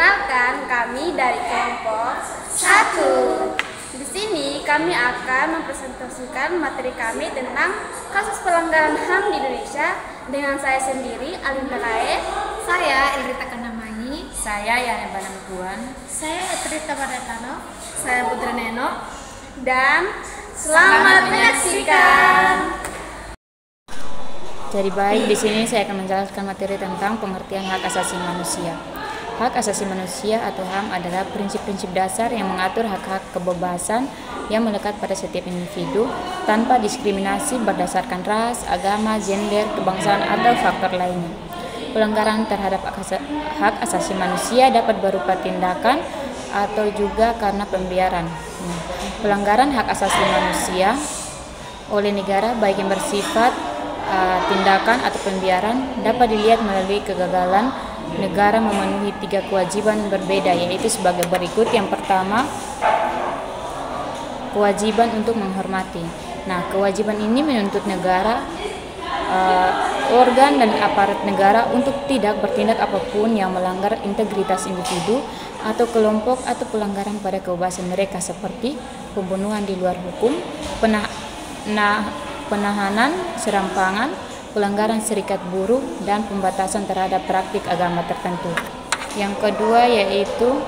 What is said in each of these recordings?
Perkenalkan, kami dari kelompok 1. Di sini kami akan mempresentasikan materi kami tentang kasus pelanggaran HAM di Indonesia dengan saya sendiri, Alinda Lae. Saya Elrita Kanamai. Saya Yana Banamtuan. Saya Etrita Baratano. Saya Putri Neno. Dan selamat menyaksikan. Jadi baik, di sini saya akan menjelaskan materi tentang pengertian hak asasi manusia. Hak asasi manusia atau HAM adalah prinsip-prinsip dasar yang mengatur hak-hak kebebasan yang melekat pada setiap individu tanpa diskriminasi berdasarkan ras, agama, gender, kebangsaan, atau faktor lainnya. Pelanggaran terhadap hak asasi manusia dapat berupa tindakan atau juga karena pembiaran. Pelanggaran hak asasi manusia oleh negara baik yang bersifat tindakan atau pembiaran dapat dilihat melalui kegagalan negara memenuhi 3 kewajiban berbeda, yaitu sebagai berikut. Yang pertama, kewajiban untuk menghormati. Nah, kewajiban ini menuntut negara, organ dan aparat negara untuk tidak bertindak apapun yang melanggar integritas individu atau kelompok atau pelanggaran pada kebebasan mereka seperti pembunuhan di luar hukum, penahanan, serampangan, pelanggaran serikat buruh, dan pembatasan terhadap praktik agama tertentu. Yang kedua yaitu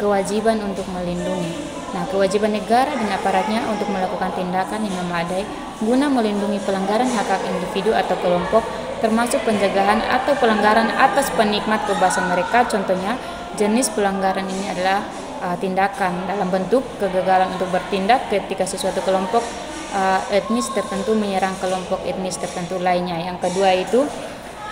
kewajiban untuk melindungi. Nah, kewajiban negara dan aparatnya untuk melakukan tindakan yang memadai guna melindungi pelanggaran hak-hak individu atau kelompok, termasuk pencegahan atau pelanggaran atas penikmat kebebasan mereka. Contohnya, jenis pelanggaran ini adalah tindakan dalam bentuk kegagalan untuk bertindak ketika sesuatu kelompok etnis tertentu menyerang kelompok etnis tertentu lainnya. Yang kedua itu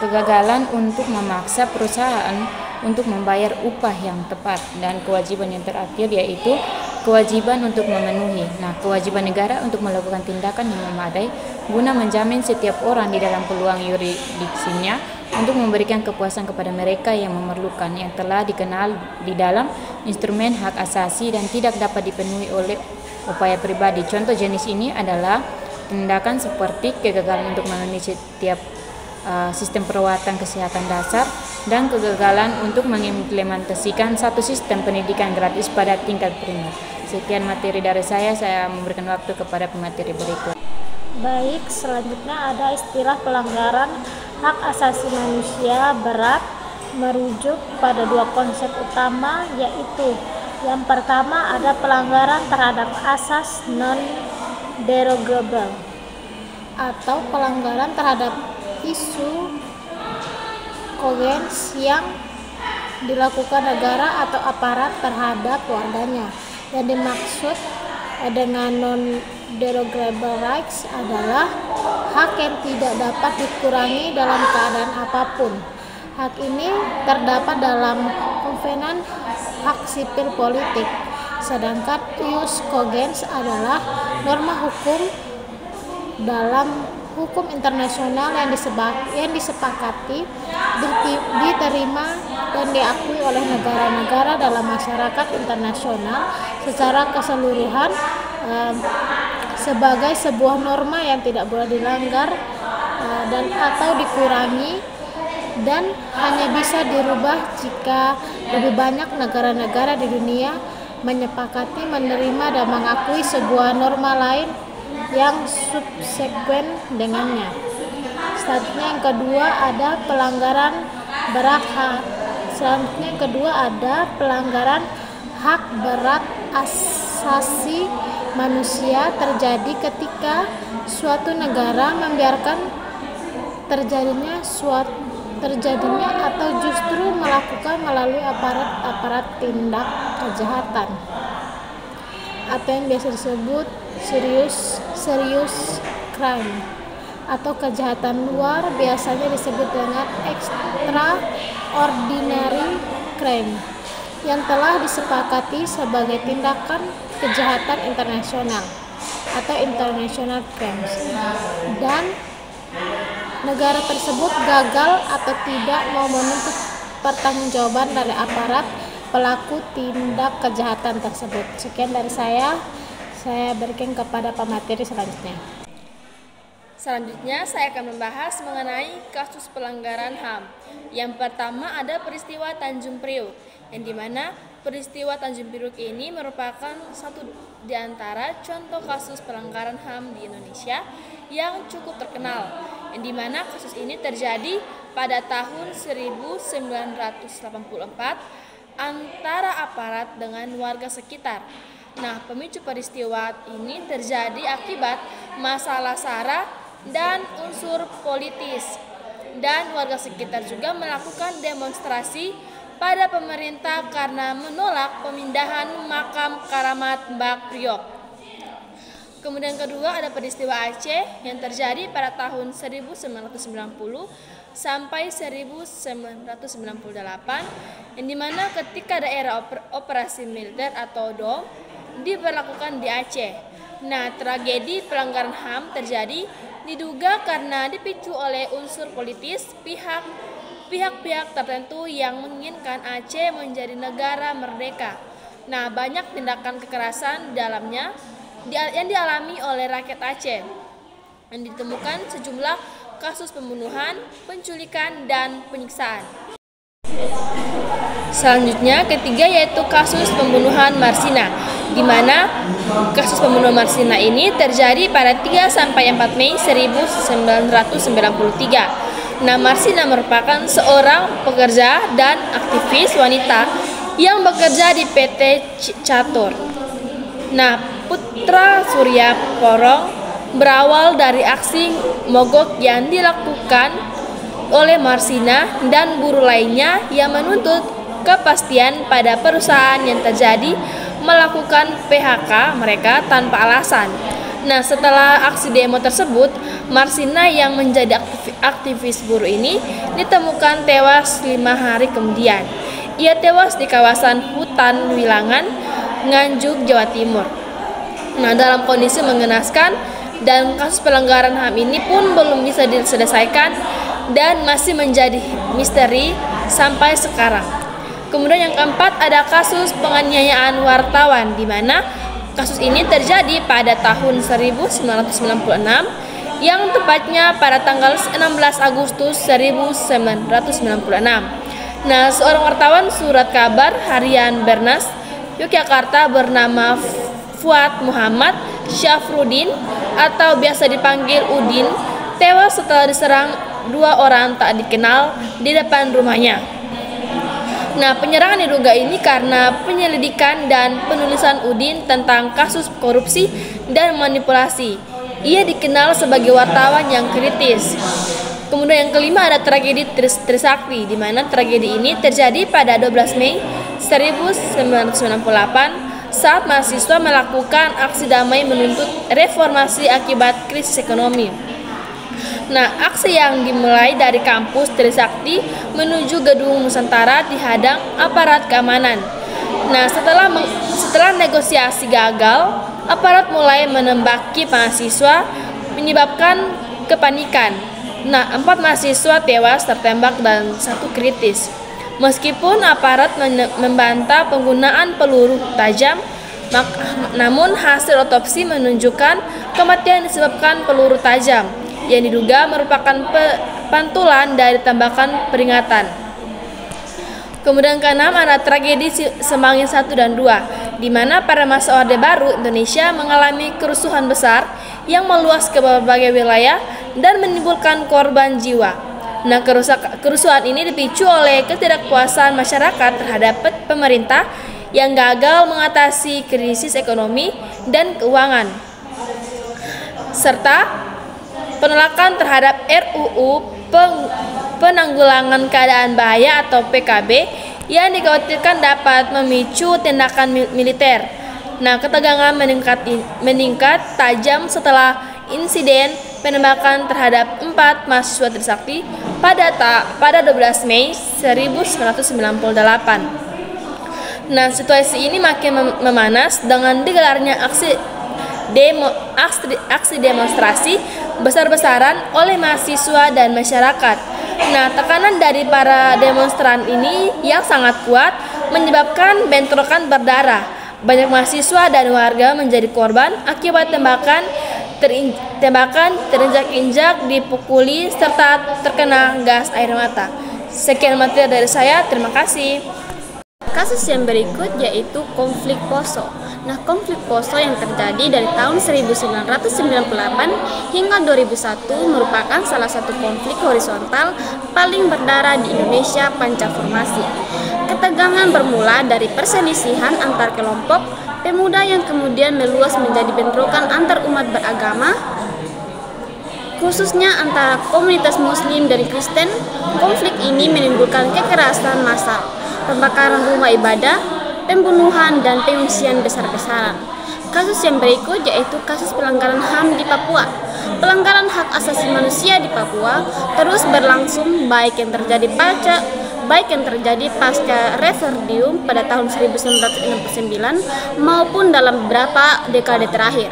kegagalan untuk memaksa perusahaan untuk membayar upah yang tepat, dan kewajiban yang terakhir yaitu kewajiban untuk memenuhi. Nah, kewajiban negara untuk melakukan tindakan yang memadai guna menjamin setiap orang di dalam peluang yurisdiksinya untuk memberikan kepuasan kepada mereka yang memerlukan, yang telah dikenal di dalam instrumen hak asasi dan tidak dapat dipenuhi oleh upaya pribadi. Contoh jenis ini adalah tindakan seperti kegagalan untuk memenuhi setiap sistem perawatan kesehatan dasar dan kegagalan untuk mengimplementasikan satu sistem pendidikan gratis pada tingkat primer. Sekian materi dari saya memberikan waktu kepada pemateri berikut. Baik, selanjutnya ada istilah pelanggaran hak asasi manusia berat merujuk pada 2 konsep utama, yaitu yang pertama ada pelanggaran terhadap asas non-derogable atau pelanggaran terhadap isu kogens yang dilakukan negara atau aparat terhadap warganya. Yang dimaksud dengan non-derogable rights adalah hak yang tidak dapat dikurangi dalam keadaan apapun. Hak ini terdapat dalam Konvensi Hak Sipil Politik, sedangkan ius cogens adalah norma hukum dalam hukum internasional yang disepakati, diterima dan diakui oleh negara-negara dalam masyarakat internasional secara keseluruhan sebagai sebuah norma yang tidak boleh dilanggar dan atau dikurangi, dan hanya bisa dirubah jika lebih banyak negara-negara di dunia menyepakati, menerima, dan mengakui sebuah norma lain yang subsekuen dengannya. Selanjutnya yang kedua ada pelanggaran berat hak. Selanjutnya yang kedua ada pelanggaran hak berat asasi manusia terjadi ketika suatu negara membiarkan terjadinya atau justru melakukan melalui aparat tindak kejahatan atau yang biasa disebut serious crime atau kejahatan luar, biasanya disebut dengan extraordinary crime, yang telah disepakati sebagai tindakan kejahatan internasional atau international crimes, dan negara tersebut gagal atau tidak mau menuntut pertanggungjawaban dari aparat pelaku tindak kejahatan tersebut. Sekian dari saya berikan kepada pemateri selanjutnya. Selanjutnya saya akan membahas mengenai kasus pelanggaran HAM. Yang pertama ada peristiwa Tanjung Priuk, yang dimana peristiwa Tanjung Priuk ini merupakan satu di antara contoh kasus pelanggaran HAM di Indonesia yang cukup terkenal, yang dimana kasus ini terjadi pada tahun 1984 antara aparat dengan warga sekitar. Nah, pemicu peristiwa ini terjadi akibat masalah SARA dan unsur politis, dan warga sekitar juga melakukan demonstrasi pada pemerintah karena menolak pemindahan makam keramat Mbak Priok. Kemudian kedua ada peristiwa Aceh yang terjadi pada tahun 1990 sampai 1998, yang dimana ketika daerah operasi militer atau DOM diberlakukan di Aceh. Nah, tragedi pelanggaran HAM terjadi diduga karena dipicu oleh unsur politis pihak-pihak tertentu yang menginginkan Aceh menjadi negara merdeka. Nah, banyak tindakan kekerasan dalamnya yang dialami oleh rakyat Aceh, yang ditemukan sejumlah kasus pembunuhan, penculikan, dan penyiksaan. Selanjutnya ketiga yaitu kasus pembunuhan Marsina, di mana kasus pembunuhan Marsina ini terjadi pada 3-4 Mei 1993. Nah, Marsina merupakan seorang pekerja dan aktivis wanita yang bekerja di PT Catur. Nah, Putra Surya Porong berawal dari aksi mogok yang dilakukan oleh Marsina dan buruh lainnya yang menuntut kepastian pada perusahaan yang terjadi melakukan PHK mereka tanpa alasan. Nah, setelah aksi demo tersebut, Marsina yang menjadi aktivis buruh ini ditemukan tewas 5 hari kemudian. Ia tewas di kawasan hutan Wilangan, Nganjuk, Jawa Timur. Nah, dalam kondisi mengenaskan, dan kasus pelanggaran HAM ini pun belum bisa diselesaikan dan masih menjadi misteri sampai sekarang. Kemudian yang keempat ada kasus penganiayaan wartawan, di mana kasus ini terjadi pada tahun 1996 yang tepatnya pada tanggal 16 Agustus 1996. Nah, seorang wartawan surat kabar harian Bernas Yogyakarta bernama Fuad Muhammad Syafruddin atau biasa dipanggil Udin tewas setelah diserang 2 orang tak dikenal di depan rumahnya. Nah, penyerangan diduga ini karena penyelidikan dan penulisan Udin tentang kasus korupsi dan manipulasi. Ia dikenal sebagai wartawan yang kritis. Kemudian yang kelima ada tragedi Trisakti, di mana tragedi ini terjadi pada 12 Mei 1998 saat mahasiswa melakukan aksi damai menuntut reformasi akibat krisis ekonomi. Nah, aksi yang dimulai dari kampus Trisakti menuju gedung Nusantara dihadang aparat keamanan. Nah, setelah negosiasi gagal, aparat mulai menembaki mahasiswa menyebabkan kepanikan. Nah, 4 mahasiswa tewas tertembak dan 1 kritis. Meskipun aparat membantah penggunaan peluru tajam, namun hasil otopsi menunjukkan kematian disebabkan peluru tajam yang diduga merupakan pantulan dari tembakan peringatan. Kemudian keenam ada tragedi Semanggi 1 dan 2, di mana pada masa Orde Baru Indonesia mengalami kerusuhan besar yang meluas ke berbagai wilayah dan menimbulkan korban jiwa. Nah, kerusuhan ini dipicu oleh ketidakpuasan masyarakat terhadap pemerintah yang gagal mengatasi krisis ekonomi dan keuangan, serta penolakan terhadap RUU Penanggulangan Keadaan Bahaya atau PKB yang dikhawatirkan dapat memicu tindakan militer. Nah, ketegangan meningkat tajam setelah insiden penembakan terhadap 4 mahasiswa Trisakti pada 12 Mei 1998. Nah, situasi ini makin memanas dengan digelarnya aksi demonstrasi besar-besaran oleh mahasiswa dan masyarakat. Nah, tekanan dari para demonstran ini yang sangat kuat menyebabkan bentrokan berdarah. Banyak mahasiswa dan warga menjadi korban akibat tembakan tembakan, terinjak-injak, dipukuli, serta terkena gas air mata. Sekian materi dari saya, terima kasih. Kasus yang berikut yaitu konflik Poso. Nah, konflik Poso yang terjadi dari tahun 1998 hingga 2001 merupakan salah satu konflik horizontal paling berdarah di Indonesia pasca formasi. Ketegangan bermula dari perselisihan antar kelompok pemuda yang kemudian meluas menjadi bentrokan antar umat beragama, khususnya antara komunitas Muslim dan Kristen. Konflik ini menimbulkan kekerasan massal, pembakaran rumah ibadah, pembunuhan, dan pengungsian besar-besaran. Kasus yang berikut yaitu kasus pelanggaran HAM di Papua. Pelanggaran hak asasi manusia di Papua terus berlangsung baik yang terjadi pasca referendum pada tahun 1969 maupun dalam beberapa dekade terakhir.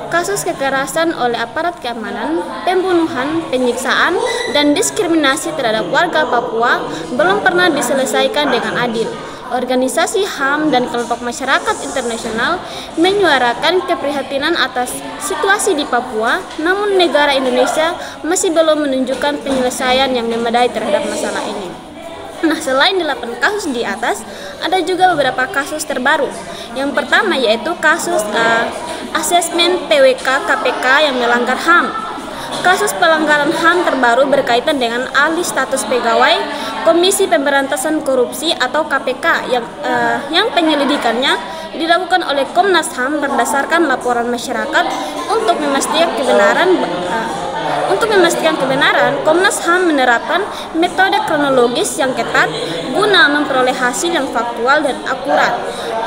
Kasus kekerasan oleh aparat keamanan, pembunuhan, penyiksaan, dan diskriminasi terhadap warga Papua belum pernah diselesaikan dengan adil. Organisasi HAM dan kelompok masyarakat internasional menyuarakan keprihatinan atas situasi di Papua, namun negara Indonesia masih belum menunjukkan penyelesaian yang memadai terhadap masalah ini. Nah, selain 8 kasus di atas, ada juga beberapa kasus terbaru. Yang pertama yaitu kasus asesmen TWK KPK yang melanggar HAM. Kasus pelanggaran HAM terbaru berkaitan dengan alih status pegawai Komisi Pemberantasan Korupsi atau KPK yang penyelidikannya dilakukan oleh Komnas HAM berdasarkan laporan masyarakat. Untuk memastikan kebenaran, Komnas HAM menerapkan metode kronologis yang ketat guna memperoleh hasil yang faktual dan akurat.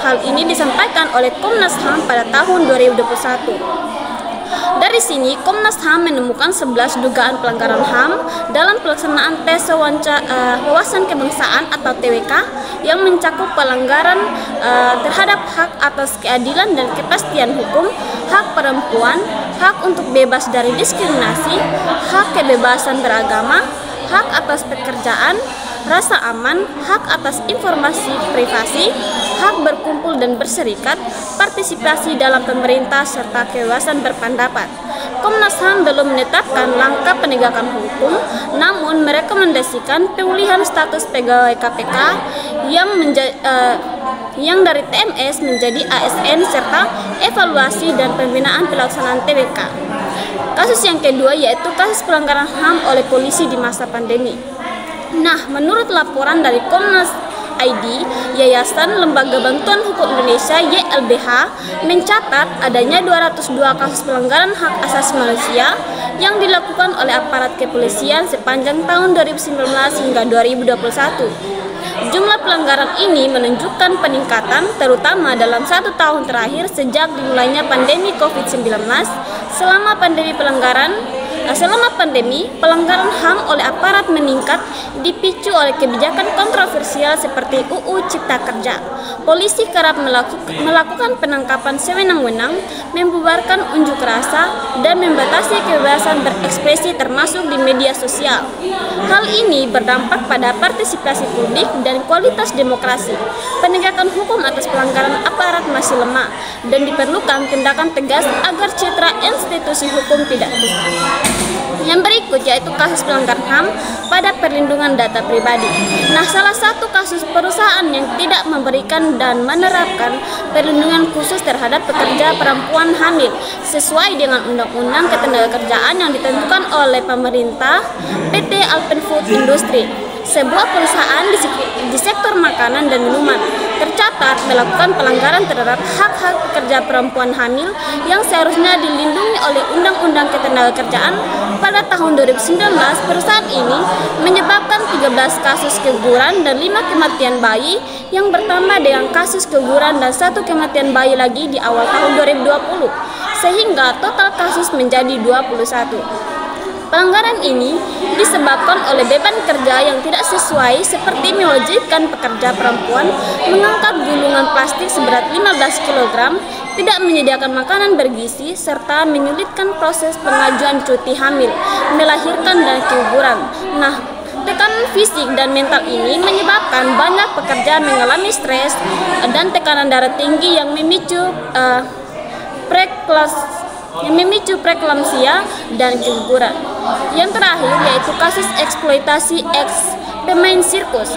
Hal ini disampaikan oleh Komnas HAM pada tahun 2021. Dari sini, Komnas HAM menemukan 11 dugaan pelanggaran HAM dalam pelaksanaan tes wawasan kebangsaan atau TWK yang mencakup pelanggaran terhadap hak atas keadilan dan kepastian hukum, hak perempuan, hak untuk bebas dari diskriminasi, hak kebebasan beragama, hak atas pekerjaan, rasa aman, hak atas informasi privasi, hak berkumpul dan berserikat, partisipasi dalam pemerintah, serta kebebasan berpendapat. Komnas HAM belum menetapkan langkah penegakan hukum, namun merekomendasikan pemulihan status pegawai KPK yang dari TMS menjadi ASN serta evaluasi dan pembinaan pelaksanaan TWK. Kasus yang kedua yaitu kasus pelanggaran HAM oleh polisi di masa pandemi. Nah, menurut laporan dari Komnas ID, Yayasan Lembaga Bantuan Hukum Indonesia YLBH mencatat adanya 202 kasus pelanggaran hak asasi manusia yang dilakukan oleh aparat kepolisian sepanjang tahun 2019 hingga 2021. Jumlah pelanggaran ini menunjukkan peningkatan terutama dalam 1 tahun terakhir sejak dimulainya pandemi COVID-19. Selama pandemi, pelanggaran HAM oleh aparat meningkat dipicu oleh kebijakan kontroversial seperti UU Cipta Kerja. Polisi kerap melakukan penangkapan sewenang-wenang, membubarkan unjuk rasa, dan membatasi kebebasan berekspresi termasuk di media sosial. Hal ini berdampak pada partisipasi publik dan kualitas demokrasi. Penegakan hukum atas pelanggaran aparat masih lemah dan diperlukan tindakan tegas agar citra institusi hukum tidak rusak. Yang berikut yaitu kasus pelanggaran HAM pada perlindungan data pribadi. Nah, salah satu kasus perusahaan yang tidak memberikan dan menerapkan perlindungan khusus terhadap pekerja perempuan hamil sesuai dengan Undang-Undang Ketenagakerjaan yang ditentukan oleh pemerintah, PT Alpenfood Industri, sebuah perusahaan di sektor makanan dan minuman, tercatat melakukan pelanggaran terhadap hak-hak pekerja perempuan hamil yang seharusnya dilindungi oleh Undang-Undang Ketenagakerjaan. Pada tahun 2019, perusahaan ini menyebabkan 13 kasus keguguran dan 5 kematian bayi yang bertambah dengan kasus keguguran dan 1 kematian bayi lagi di awal tahun 2020, sehingga total kasus menjadi 21. Pelanggaran ini disebabkan oleh beban kerja yang tidak sesuai seperti mewajibkan pekerja perempuan mengangkat gulungan plastik seberat 15 kg, tidak menyediakan makanan bergizi, serta menyulitkan proses pengajuan cuti hamil, melahirkan, dan keguguran. Nah, tekanan fisik dan mental ini menyebabkan banyak pekerja mengalami stres yang memicu preeklamsia dan keguguran. Yang terakhir yaitu kasus eksploitasi pemain sirkus.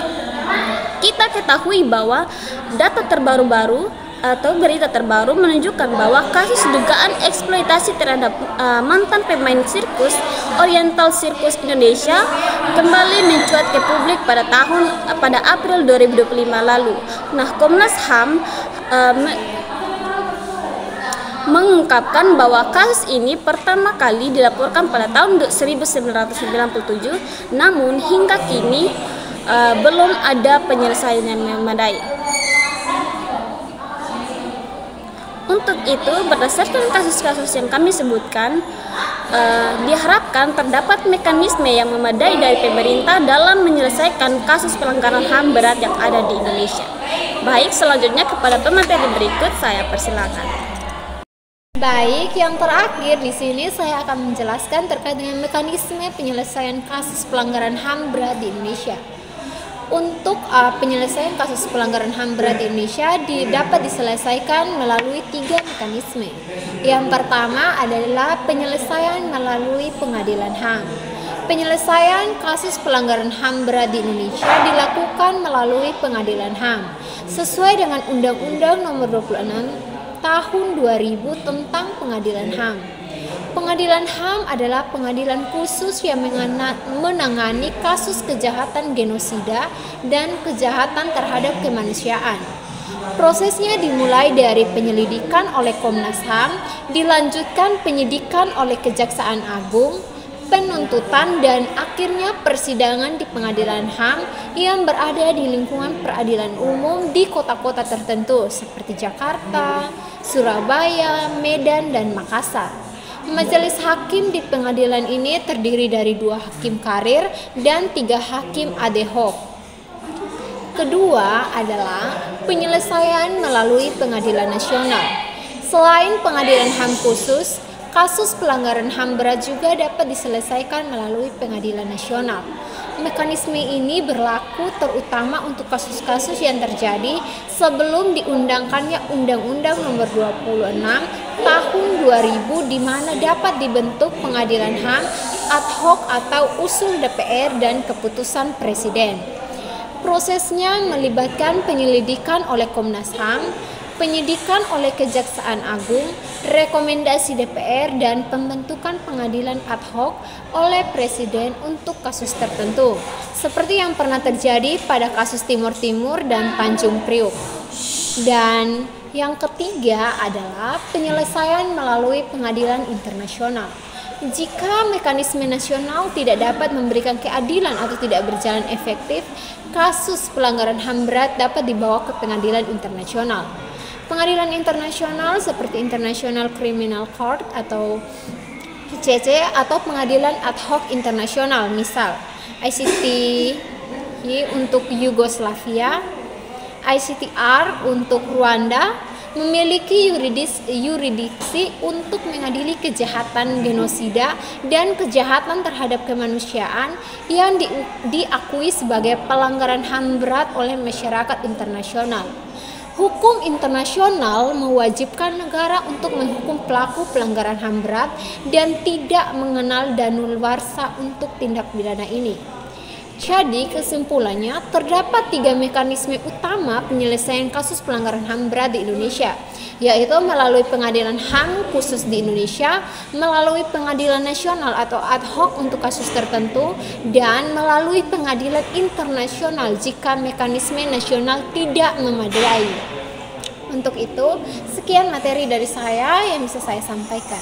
Kita ketahui bahwa data terbaru atau berita terbaru menunjukkan bahwa kasus dugaan eksploitasi terhadap mantan pemain sirkus Oriental Circus Indonesia kembali mencuat ke publik pada April 2025 lalu. Nah, Komnas HAM mengungkapkan bahwa kasus ini pertama kali dilaporkan pada tahun 1997, namun hingga kini belum ada penyelesaian yang memadai. Untuk itu, berdasarkan kasus-kasus yang kami sebutkan, diharapkan terdapat mekanisme yang memadai dari pemerintah dalam menyelesaikan kasus pelanggaran HAM berat yang ada di Indonesia. Baik, selanjutnya kepada pemateri berikut saya persilakan. Baik, yang terakhir di sini saya akan menjelaskan terkait dengan mekanisme penyelesaian kasus pelanggaran HAM berat di Indonesia. Untuk penyelesaian kasus pelanggaran HAM berat di Indonesia dapat diselesaikan melalui 3 mekanisme. Yang pertama adalah penyelesaian melalui pengadilan HAM. Penyelesaian kasus pelanggaran HAM berat di Indonesia dilakukan melalui pengadilan HAM sesuai dengan Undang-Undang Nomor 26 Tahun 2000 tentang Pengadilan HAM. Pengadilan HAM adalah pengadilan khusus yang menangani kasus kejahatan genosida dan kejahatan terhadap kemanusiaan. Prosesnya dimulai dari penyelidikan oleh Komnas HAM, dilanjutkan penyidikan oleh Kejaksaan Agung, penuntutan, dan akhirnya persidangan di pengadilan HAM yang berada di lingkungan peradilan umum di kota-kota tertentu seperti Jakarta, Surabaya, Medan, dan Makassar. Majelis hakim di pengadilan ini terdiri dari 2 hakim karir dan 3 hakim ad hoc. Kedua adalah penyelesaian melalui pengadilan nasional. Selain pengadilan HAM khusus, kasus pelanggaran HAM berat juga dapat diselesaikan melalui pengadilan nasional. Mekanisme ini berlaku terutama untuk kasus-kasus yang terjadi sebelum diundangkannya Undang-Undang Nomor 26 Tahun 2000 di mana dapat dibentuk pengadilan HAM ad hoc atau usul DPR dan keputusan Presiden. Prosesnya melibatkan penyelidikan oleh Komnas HAM, penyidikan oleh Kejaksaan Agung, rekomendasi DPR, dan pembentukan pengadilan ad hoc oleh Presiden untuk kasus tertentu, seperti yang pernah terjadi pada kasus Timur Timur dan Tanjung Priuk. Dan yang ketiga adalah penyelesaian melalui pengadilan internasional. Jika mekanisme nasional tidak dapat memberikan keadilan atau tidak berjalan efektif, kasus pelanggaran HAM berat dapat dibawa ke pengadilan internasional. Pengadilan internasional seperti International Criminal Court atau ICC atau pengadilan ad hoc internasional, misal ICTY untuk Yugoslavia, ICTR untuk Rwanda, memiliki yurisdiksi untuk mengadili kejahatan genosida dan kejahatan terhadap kemanusiaan yang diakui sebagai pelanggaran HAM berat oleh masyarakat internasional. Hukum internasional mewajibkan negara untuk menghukum pelaku pelanggaran HAM berat dan tidak mengenal danuwarsa untuk tindak pidana ini. Jadi kesimpulannya, terdapat 3 mekanisme utama penyelesaian kasus pelanggaran HAM berat di Indonesia, yaitu melalui pengadilan HAM khusus di Indonesia, melalui pengadilan nasional atau ad hoc untuk kasus tertentu, dan melalui pengadilan internasional jika mekanisme nasional tidak memadai. Untuk itu, sekian materi dari saya yang bisa saya sampaikan.